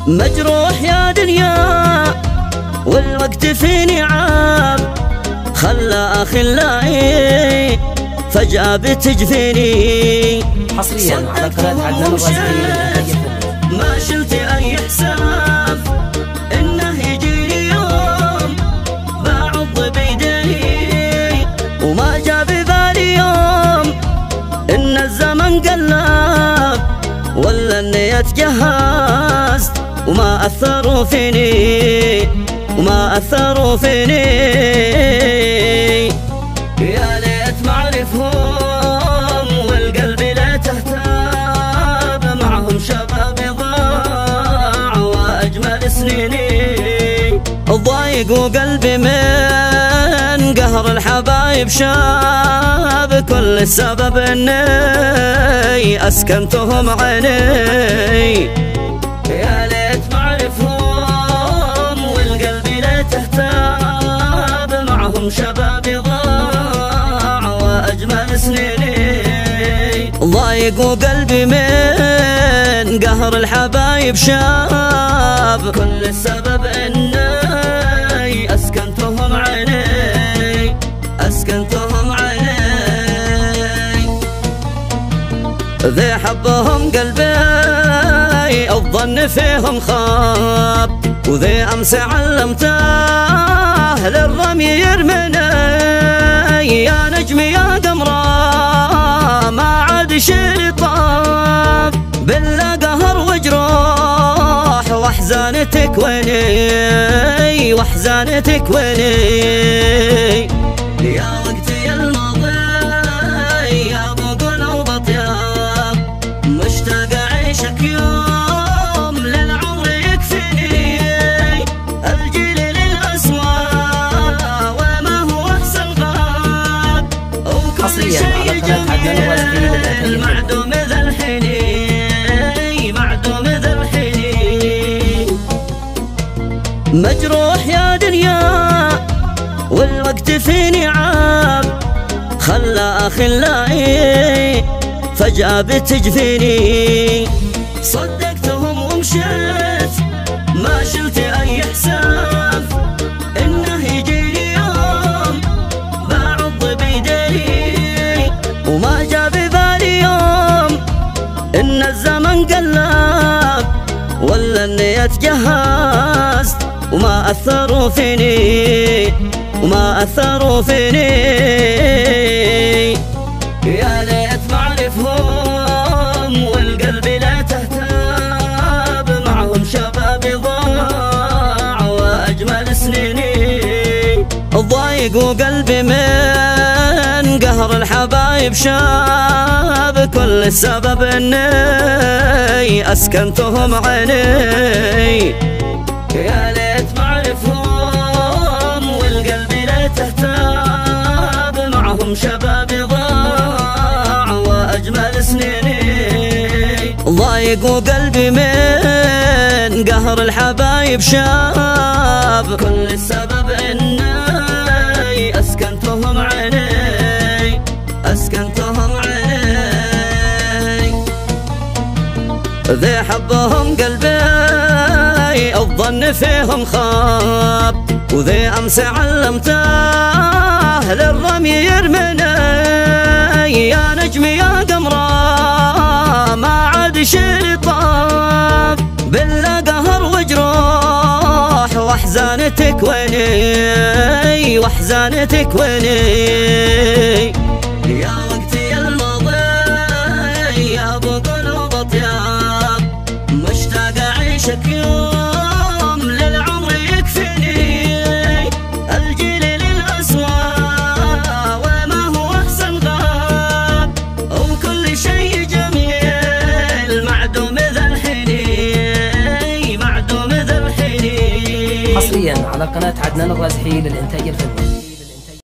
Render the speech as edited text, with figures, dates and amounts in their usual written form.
مجروح يا دنيا والوقت في نعام، خلى أخلائي فجأة بتجفيني. حصريا على قناة عدنان الرازقي. ما شلت أي حساب إنه يجيني يوم بعض بيدي، وما جا ببالي يوم إن الزمن قلب ولا إني اتجهزت وما أثروا فيني وما أثروا فيني. يا ليت معرفهم والقلب لا تهتاب، معهم شبابي ضاع وأجمل سنيني. ضايقوا قلبي من قهر الحبايب شاب، كل السبب إني أسكنتهم عيني. يا ليت معرفهم والقلب لا تهتاب، معهم شبابي ضاع وأجمل سنيني. ضايقوا قلبي من قهر الحبايب شاب، كل السبب إني أسكنتهم عيني أسكنتهم عيني. ذي حبهم قلبي الظن فيهم خاب، وذي أمس علمته للرمي يرمني. يا نجمي يا قمرة ما عاد شي طاب، بالله قهر وجروح واحزانتك ويني واحزانتك ويني. يا وقتي الماضي يا ابو قلوب اطياب، مشتاق اعيشك يوم للعمر يكفيني. الجيل للاسوى وما هو احسن غاب، وكل شيء جميل معدوم ذا الحنين معدوم ذا الحنين. مجروح يا دنيا والوقت في نعام، خلى أخلائي فجأة بتجفيني. صدقتهم ومشيت ما شلت أي حساب إنه يجيني يوم بعض بيدي، وما جا ببالي يوم إن الزمن قلب ولا إني اتجهزت وما أثروا فيني وما أثروا فيني. يا ليت معرفهم والقلب لا تهتاب، معهم شبابي ضاع وأجمل سنيني. ضايقوا قلبي من قهر الحبايب شاب، كل السبب إني أسكنتهم عيني. يا ليت معرفهم والقلب لا تهتاب، معهم شبابي ضاع وأجمل سنيني. ضايقوا قلبي من قهر الحبايب شاب، كل السبب إني أسكنتهم عيني أسكنتهم عيني. ذي حبهم قلبي الظن فيهم خاب، وذي أمس علمته للرمي يرمني. يا نجمي يا قمرة ما عاد شي طاب، بالله قهر وجروح واحزانتك ويني واحزانتك ويني. يا وقتي الماضي يا ابو قلوب اطياب، مشتاق اعيشك يوم للعمر يكفيني. الجيل للاسوى وما هو احسن غاب، وكل شيء جميل معدوم ذا الحنين معدوم ذا الحنين. حصريا على قناة عدنان الرازقي للإنتاج الفني.